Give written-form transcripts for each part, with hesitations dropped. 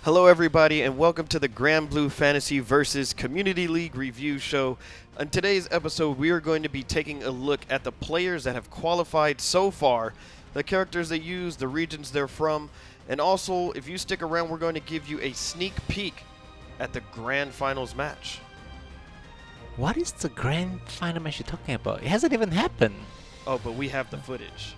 Hello, everybody, and welcome to the Granblue Fantasy vs. Community League review show. On today's episode, we are going to be taking a look at the players that have qualified so far, the characters they use, the regions they're from, and also, if you stick around, we're going to give you a sneak peek at the Grand Finals match. What is the grand final match you're talking about? It hasn't even happened. Oh, but we have the footage.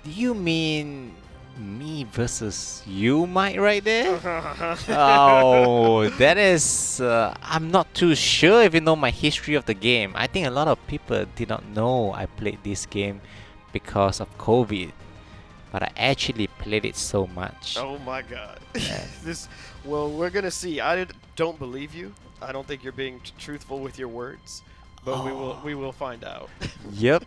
Do you mean me versus you, Mike, right there? Oh, that is... I'm not too sure if you know my history of the game. I think a lot of people did not know I played this game because of COVID. But I actually played it so much. Oh my god. Well, we're going to see. I don't believe you. I don't think you're being truthful with your words. But we will find out. Yep.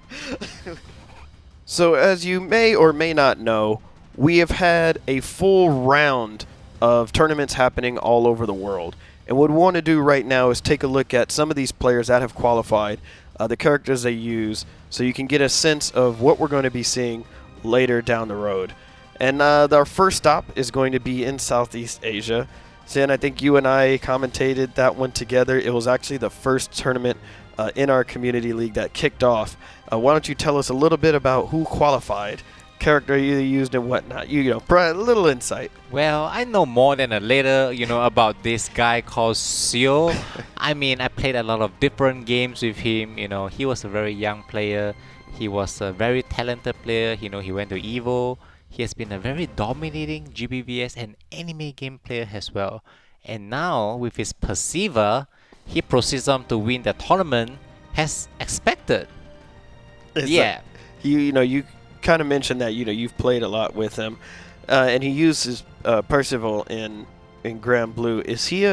So as you may or may not know, we have had a full round of tournaments happening all over the world. And what we want to do right now is take a look at some of these players that have qualified, the characters they use, so you can get a sense of what we're going to be seeing later down the road. And our first stop is going to be in Southeast Asia. Xian, I think you and I commentated that one together. It was actually the first tournament in our community league that kicked off. Why don't you tell us a little bit about who qualified, character you used, and whatnot? You know, a little insight. Well, I know more than a little, about this guy called Xian. I mean, I played a lot of different games with him. He was a very young player. He was a very talented player. He went to EVO. He has been a very dominating GBVS and anime game player as well. And now, with his Perceiver, he proceeds on to win the tournament as expected. Yeah. You kind of mentioned that you've played a lot with him, and he uses Percival in Granblue. Is he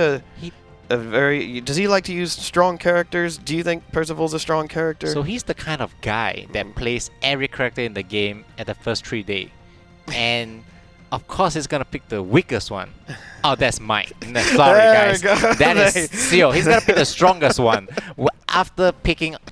does he like to use strong characters? Do you think Percival's a strong character? So he's the kind of guy that plays every character in the game at the first 3 days. And of course he's gonna pick the weakest one. Oh, that's Mike. No, sorry guys. That is Xian. He's gonna pick the strongest one. After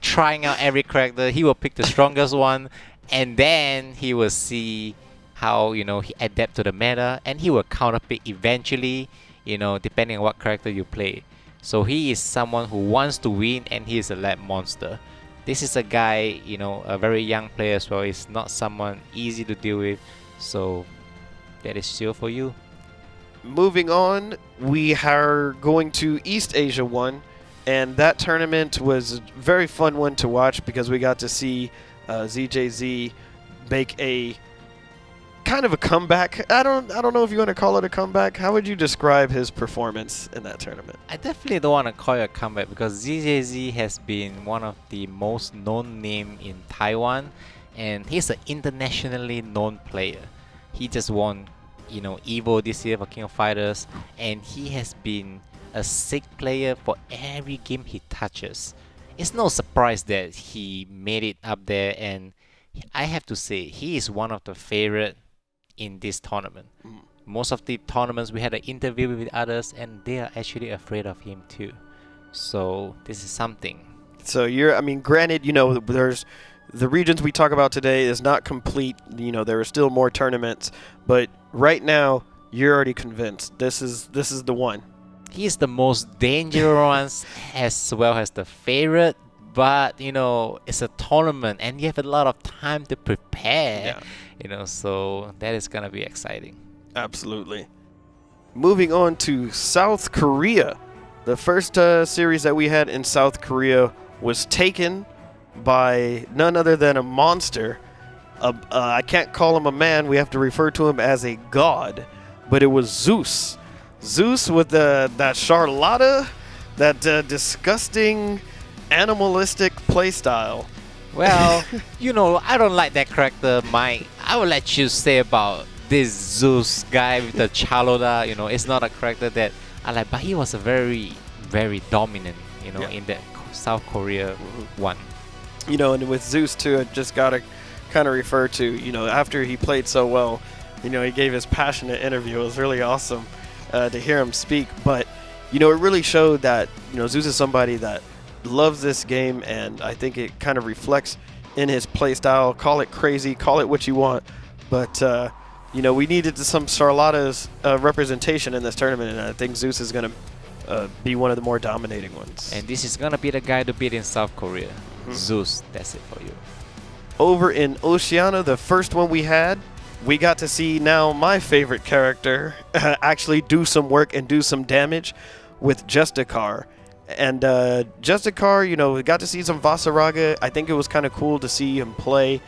trying out every character, he will pick the strongest one, and then he will see how he adapt to the meta, and he will counterpick eventually, depending on what character you play. So he is someone who wants to win, and he is a lab monster. This is a guy, a very young player as well. He's not someone easy to deal with. So that is Xian for you. Moving on, we are going to East Asia 1, and that tournament was a very fun one to watch because we got to see ZJZ make a kind of a comeback. I don't know if you want to call it a comeback. How would you describe his performance in that tournament? I definitely don't want to call it a comeback because ZJZ has been one of the most known names in Taiwan, and he's an internationally known player. He just won, EVO this year for King of Fighters, and he has been a sick player for every game he touches. It's no surprise that he made it up there, and I have to say he is one of the favorite in this tournament. Most of the tournaments we had an interview with others, and they are actually afraid of him too. So this is something. So granted, there's the regions we talk about today is not complete. There are still more tournaments, but right now you're already convinced this is the one. He's the most dangerous one as well as the favorite, but it's a tournament and you have a lot of time to prepare. So that is gonna be exciting. Absolutely. Moving on to South Korea. The first series that we had in South Korea was taken by none other than a monster. I can't call him a man. We have to refer to him as a god. But it was Zeus. Zeus with that Charlotta, that disgusting animalistic playstyle. Well, I don't like that character, Mike. I will let you say about this Zeus guy with the Charlotta. It's not a character that I like, but he was a very, very dominant, in that South Korea one. And with Zeus too, I just gotta kind of refer to, after he played so well, he gave his passionate interview. It was really awesome to hear him speak. But, it really showed that, Zeus is somebody that loves this game, and I think it kind of reflects in his play style. Call it crazy, call it what you want, but we needed some Charlotta's representation in this tournament, and I think Zeus is going to be one of the more dominating ones. And this is gonna be the guy to beat in South Korea. Zeus, that's it for you. Over in Oceania, the first one we had, we got to see now my favorite character actually do some work and do some damage with Justicar. And Justicar, we got to see some Vasaraga. I think it was kind of cool to see him play.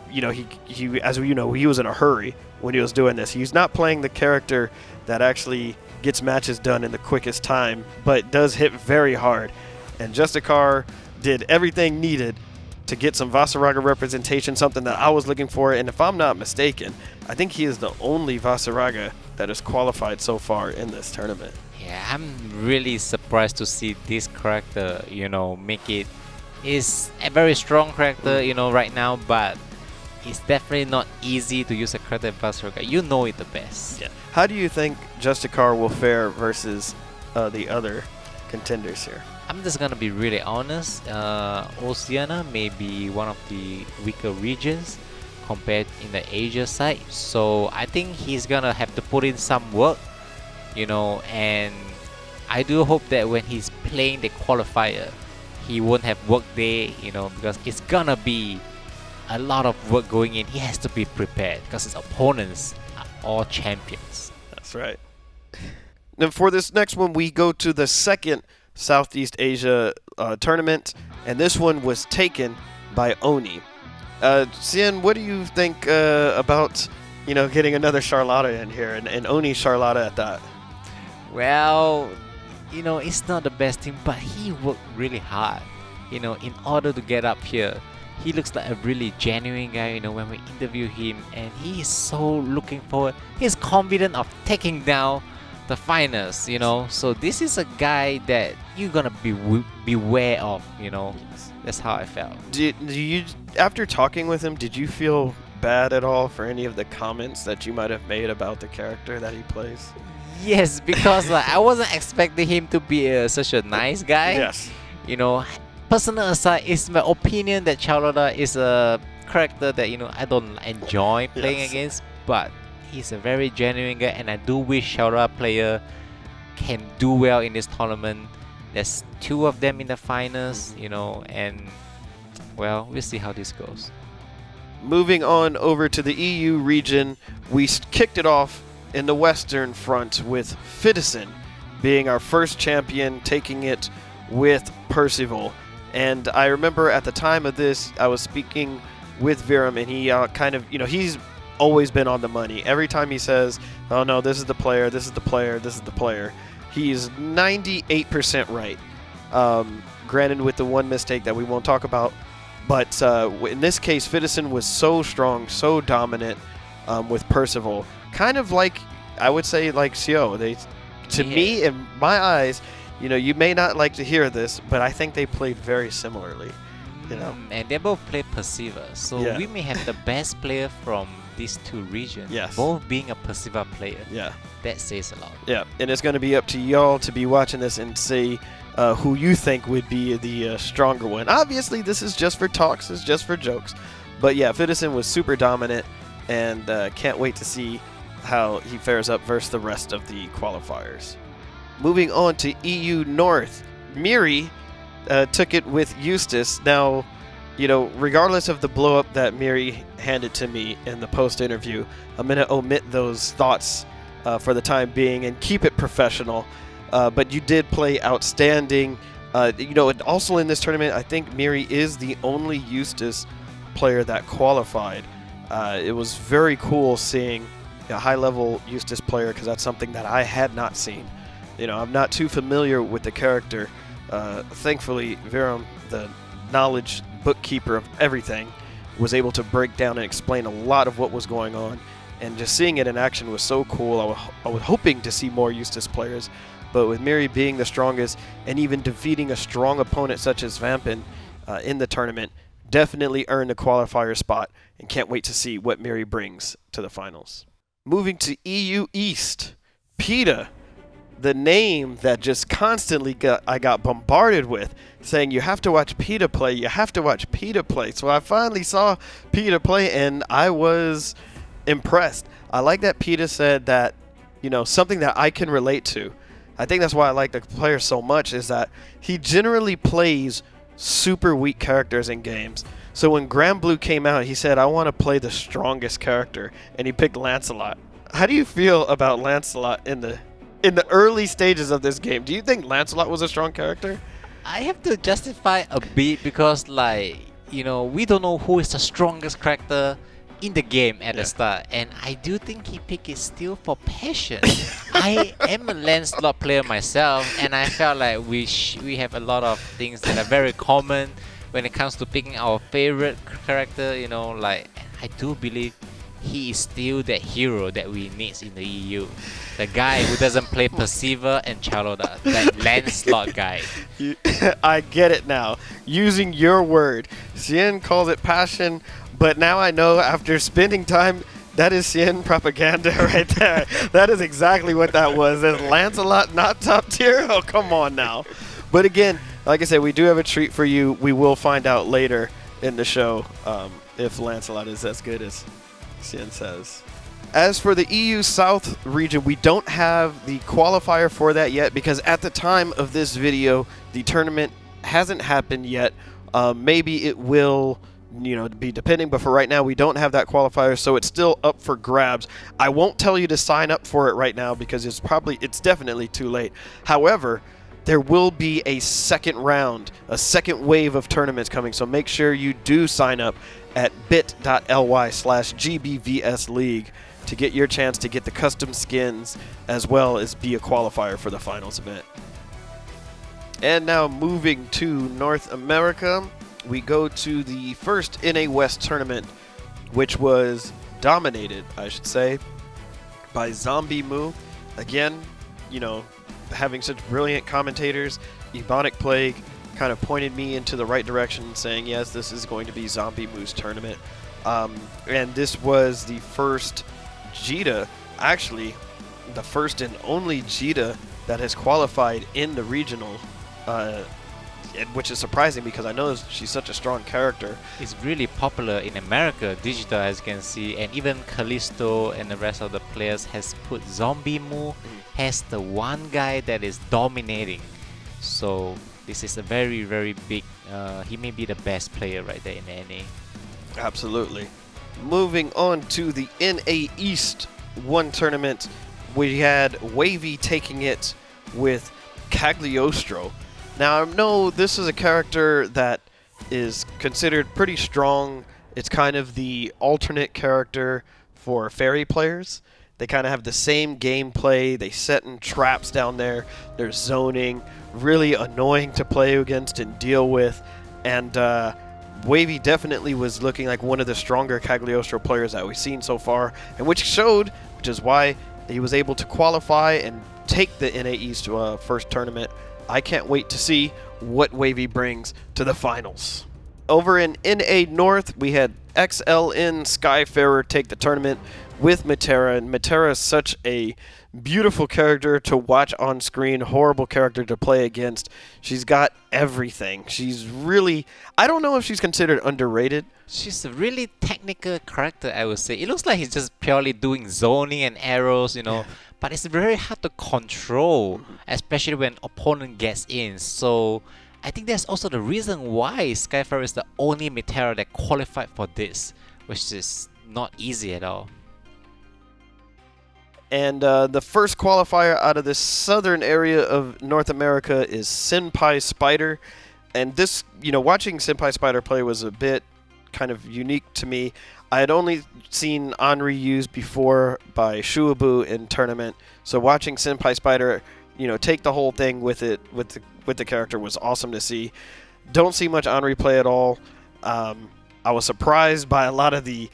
He as he was in a hurry when he was doing this. He's not playing the character that actually gets matches done in the quickest time, but does hit very hard. And Justicar did everything needed to get some Vasaraga representation, something that I was looking for. And if I'm not mistaken, I think he is the only Vasaraga that has qualified so far in this tournament. Yeah, I'm really surprised to see this character, make it. Is a very strong character, right now, but it's definitely not easy to use a character in Vasaraga. You know it the best. Yeah. How do you think Justicar will fare versus the other contenders here? I'm just gonna be really honest. Oceania may be one of the weaker regions compared in the Asia side, so I think he's gonna have to put in some work, and I do hope that when he's playing the qualifier, he won't have work day, because it's gonna be a lot of work going in. He has to be prepared because his opponents are all champions. That's right. Now for this next one, we go to the second Southeast Asia tournament, and this one was taken by Oni. Xian, what do you think about getting another Charlotta in here, and Oni Charlotta at that? Well, it's not the best team, but he worked really hard, in order to get up here. He looks like a really genuine guy, when we interview him, and he is so looking forward. He's confident of taking down the finals, So this is a guy that you're gonna beware of, That's how I felt. Do you, after talking with him, did you feel bad at all for any of the comments that you might have made about the character that he plays? Yes, because I wasn't expecting him to be such a nice guy. Yes. Personal aside, it's my opinion that Charlotta is a character that I don't enjoy playing against, but he's a very genuine guy, and I do wish Charlotta player can do well in this tournament. There's 2 of them in the finals, and well, we'll see how this goes. Moving on over to the EU region, we kicked it off in the Western Front with Fidison being our first champion, taking it with Percival. And I remember at the time of this, I was speaking with Viram, and he he's always been on the money. Every time he says, oh no, this is the player, this is the player, this is the player, he's 98% right. Granted, with the one mistake that we won't talk about. But in this case, Fidison was so strong, so dominant with Percival. Kind of like, I would say, like Xiao. Me, in my eyes, you may not like to hear this, but I think they played very similarly. And they both play Percival, so we may have the best player from these 2 regions. Yes. Both being a Percival player. Yeah. That says a lot. Yeah, and it's going to be up to y'all to be watching this and see who you think would be the stronger one. Obviously, this is just for talks, it's just for jokes. But yeah, Fidison was super dominant, and can't wait to see how he fares up versus the rest of the qualifiers. Moving on to EU North, Miri took it with Eustace. Now, regardless of the blow-up that Miri handed to me in the post-interview, I'm going to omit those thoughts for the time being and keep it professional. But you did play outstanding. Also in this tournament, I think Miri is the only Eustace player that qualified. It was very cool seeing a high-level Eustace player, because that's something that I had not seen. I'm not too familiar with the character. Thankfully, Viram, the knowledge bookkeeper of everything, was able to break down and explain a lot of what was going on. And just seeing it in action was so cool. I was hoping to see more Eustace players. But with Miri being the strongest and even defeating a strong opponent such as Vampin in the tournament, definitely earned a qualifier spot, and can't wait to see what Miri brings to the finals. Moving to EU East, PETA, the name that just constantly I got bombarded with, saying you have to watch PETA play, you have to watch PETA play. So I finally saw PETA play, and I was impressed. I like that Peter said that, something that I can relate to. I think that's why I like the player so much, is that he generally plays super weak characters in games. So when Granblue came out, he said, I want to play the strongest character, and he picked Lancelot. How do you feel about Lancelot in the early stages of this game? Do you think Lancelot was a strong character? I have to justify a bit because, like, we don't know who is the strongest character in the game at the start, and I do think he picked it still for passion. I am a Lancelot player myself, and I felt like we have a lot of things that are very common when it comes to picking our favorite character. Like, I do believe he is still that hero that we need in the EU. The guy who doesn't play Perceiver and Charlotta, that Lancelot guy. I get it now. Using your word, Xian calls it passion, but now I know after spending time, that is Xian propaganda right there. That is exactly what that was. Is Lancelot not top tier? Oh, come on now. But again, like I said, we do have a treat for you. We will find out later in the show if Lancelot is as good as Xian says. As for the EU South region, we don't have the qualifier for that yet because at the time of this video, the tournament hasn't happened yet. Maybe it will, be depending, but for right now, we don't have that qualifier, so it's still up for grabs. I won't tell you to sign up for it right now because it's definitely too late. However, there will be a second round, a second wave of tournaments coming, so make sure you do sign up at bit.ly/GBVS League to get your chance to get the custom skins as well as be a qualifier for the finals event. And now moving to North America, we go to the first NA West tournament, which was dominated, I should say, by Zombie Moo. Again, having such brilliant commentators, Ebonic Plague kind of pointed me into the right direction, saying, yes, this is going to be Zombie Moo's tournament. And this was the first Jita, actually, the first and only Jita that has qualified in the regional, which is surprising because I know she's such a strong character. It's really popular in America, Digital, as you can see, and even Callisto and the rest of the players has put Zombie Moo as the one guy that is dominating. So this is a very, very big, he may be the best player right there in the NA. Absolutely. Moving on to the NA East 1 tournament, we had Wavy taking it with Cagliostro. Now, I know this is a character that is considered pretty strong. It's kind of the alternate character for fairy players. They kind of have the same gameplay. They set in traps down there. They're zoning. Really annoying to play against and deal with. And Wavy definitely was looking like one of the stronger Cagliostro players that we've seen so far, and which showed, which is why he was able to qualify and take the NA East first tournament. I can't wait to see what Wavy brings to the finals. Over in NA North, we had XLN Skyfarer take the tournament with Matera, and Matera is such a beautiful character to watch on screen, horrible character to play against. She's got everything. She's really, I don't know if she's considered underrated. She's a really technical character, I would say. It looks like he's just purely doing zoning and arrows, but it's very hard to control, especially when opponent gets in. So I think that's also the reason why Skyfarer is the only Matera that qualified for this, which is not easy at all. And the first qualifier out of the southern area of North America is Senpai Spider. And this, watching Senpai Spider play was a bit kind of unique to me. I had only seen Henri used before by Shuabu in tournament. So watching Senpai Spider, take the whole thing with the character was awesome to see. Don't see much Henri play at all. I was surprised by a lot of the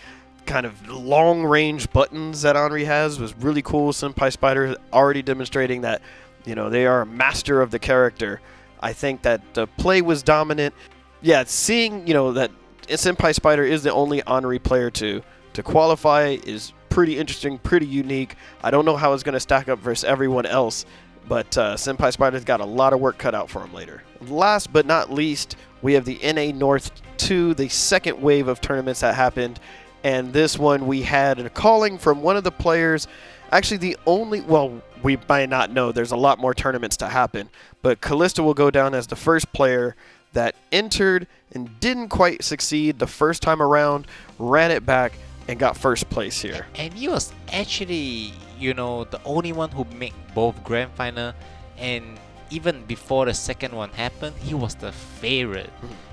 kind of long-range buttons that Henri has. Was really cool. Senpai Spider already demonstrating that, they are a master of the character. I think that the play was dominant. Yeah, seeing, that Senpai Spider is the only Henri player to qualify is pretty interesting, pretty unique. I don't know how it's going to stack up versus everyone else, but Senpai Spider's got a lot of work cut out for him later. Last but not least, we have the NA North 2, the second wave of tournaments that happened. And this one we had a calling from one of the players. Actually, the only, well, we might not know. There's a lot more tournaments to happen. But Callista will go down as the first player that entered and didn't quite succeed the first time around, ran it back, and got first place here. And he was actually, you know, the only one who made both grand final, and even before the second one happened, he was the favorite.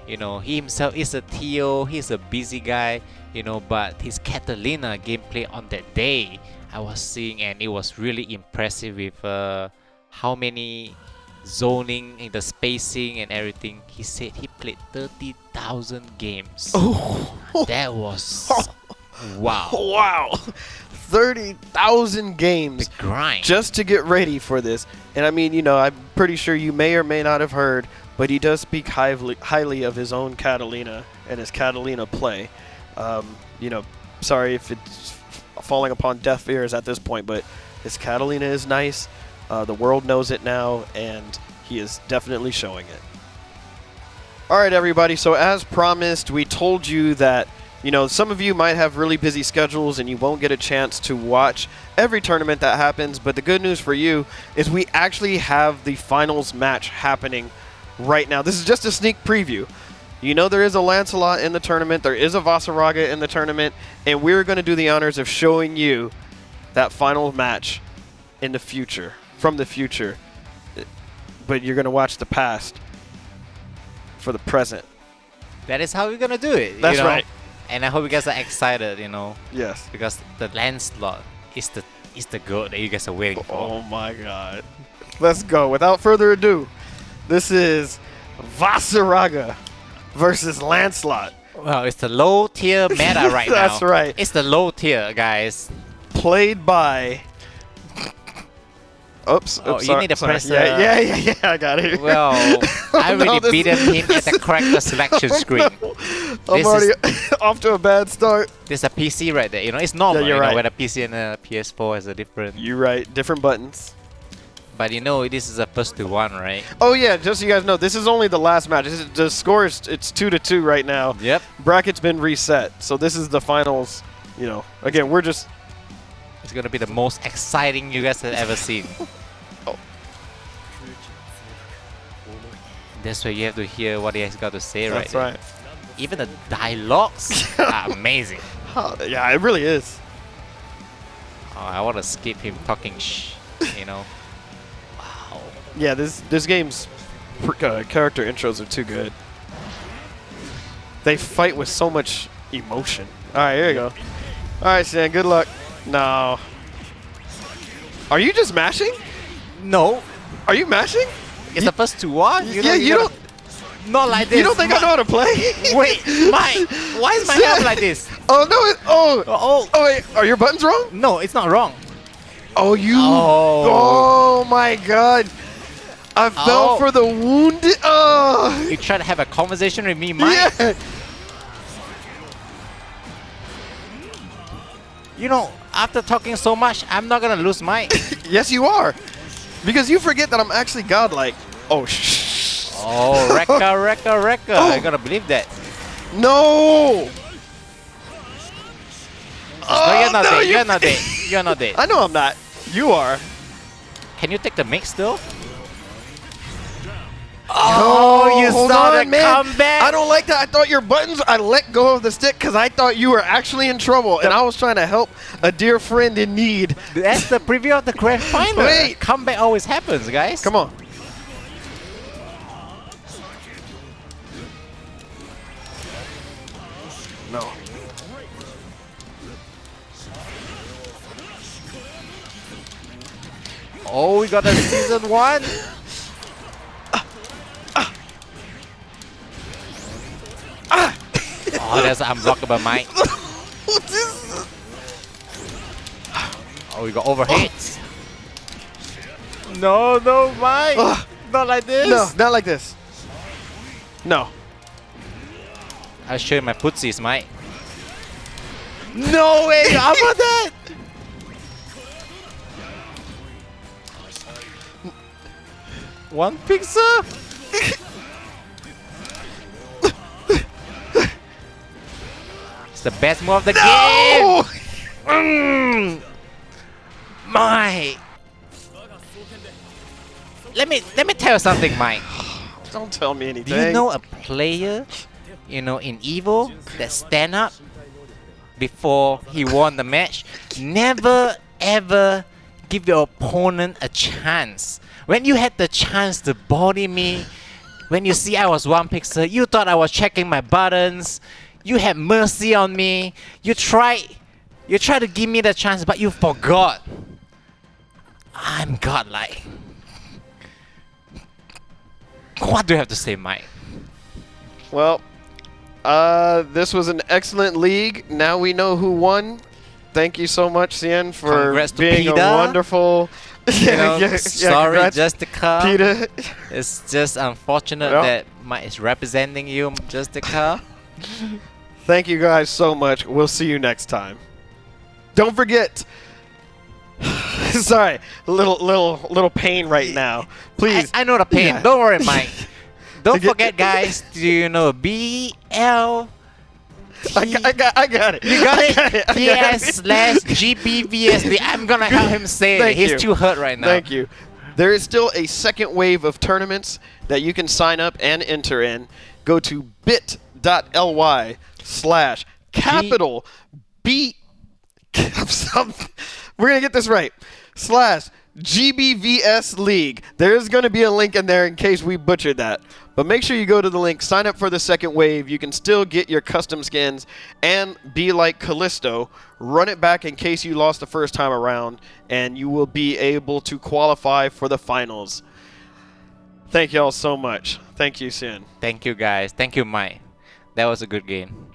You know, he himself is a TO, he's a busy guy, you know, but his Catalina gameplay on that day, I was seeing, and it was really impressive with how many zoning and the spacing and everything. He said he played 30,000 games. Oh, that was wow. Wow. 30,000 games The grind. just to get ready for this. And I mean, you know, I'm pretty sure you may or may not have heard, but he does speak highly of his own Catalina and his Catalina play. You know, sorry if it's falling upon deaf ears at this point, but his Catalina is nice. The world knows it now, and he is definitely showing it. All right, everybody. So as promised, we told you that, you know, some of you might have really busy schedules and you won't get a chance to watch every tournament that happens. But the good news for you is we actually have the finals match happening right now. This is just a sneak preview. You know, there is a Lancelot in the tournament. There is a Vasaraga in the tournament. And we're going to do the honors of showing you that final match in the future, from the future. But you're going to watch the past for the present. That is how we're gonna do it. That's you know? right. And I hope you guys are excited, you know, Yes. because the Lancelot is the goal that you guys are waiting for. Oh my god. Let's go. Without further ado, this is Vasaraga versus Lancelot. Well, it's the low tier meta right now. That's right. It's the low tier, guys. Played by... Oops. Oh, oops, you need to sorry. press, Yeah, I got it. Well, I no, already this- beaten him at the character selection screen. I'm This already off to a bad start. There's a PC right there. You know, it's normal. Yeah, you're you know, right. when a PC and a PS4 has a different. You're right. Different buttons. But you know, this is a first to one, right? Oh yeah, just so you guys know, this is only the last match. The score is it's 2-2 right now. Yep. Bracket's been reset, so this is the finals. You know, again, we're just... It's gonna be the most exciting you guys have ever seen. Oh. That's why you have to hear what he has got to say right That's there. right. Even the dialogues are amazing. Oh, yeah, it really is. Oh, I want to skip him talking you know. Wow. Yeah, this game's character intros are too good. They fight with so much emotion. All right, here you go. All right, Xian, good luck. No. Are you just mashing? No. Are you mashing? It's the first to one. Yeah, you don't... Not like this. You don't think I know how to play? Wait, Mike. Why is my hand like this? Oh, no. Oh. Oh, wait. Are your buttons wrong? No, it's not wrong. Oh, you... Oh. Oh, my God. I fell Oh. for the wounded... Oh. You try to have a conversation with me, Mike? Yeah. You know, after talking so much, I'm not gonna lose Mike. Yes, you are. Because you forget that I'm actually godlike. Oh, shh. Oh, Rekka. Oh. I gotta believe that. No. No, you're not no, dead. you- You're not dead. You're not dead. I know I'm not. You are. Can you take the mix still? Oh, you hold saw on, the man. comeback. I don't like that. I thought your buttons, I let go of the stick because I thought you were actually in trouble. And I was trying to help a dear friend in need. That's the preview of the grand final. Wait. Comeback always happens, guys. Come on. No. Oh, we got a season 1. Oh, that's unblockable, Mike. What's this? Oh, we got overheads. No, Mike. Not like this. No, not like this. No. I'll show you my footsies, Mike. No way. How about that? One pixel. It's the best move of the game. Mike. Let me tell you something, Mike. Don't tell me anything. Do you know a player, in Evo that stand up before he won the match? Never ever give your opponent a chance. When you had the chance to body me, when you see I was 1 pixel, you thought I was checking my buttons. You had mercy on me. You tried to give me the chance, but you forgot. I'm godlike. What do you have to say, Mike? Well, this was an excellent league. Now we know who won. Thank you so much, Xian, for Congrats to being Peter. a wonderful. Sorry, congrats, Justica. Peter. It's just unfortunate Well. that Mike is representing you, Justica. Thank you guys so much. We'll see you next time. Don't forget. Sorry, little pain right now. Please. I know the pain. Yeah. Don't worry, Mike. Don't Again- forget, guys. Do you know BL? I got it. You got I it? got it. PS/GBVSD. I'm gonna help him say it. Thank He's you. too hurt right now. Thank you. There is still a second wave of tournaments that you can sign up and enter in. Go to bit.ly/capital B. We're gonna get this right. /GBVS League. There's going to be a link in there in case we butchered that. But make sure you go to the link, sign up for the second wave. You can still get your custom skins and be like Callisto. Run it back in case you lost the first time around, and you will be able to qualify for the finals. Thank y'all so much. Thank you, Xian. Thank you, guys. Thank you, Mike. That was a good game.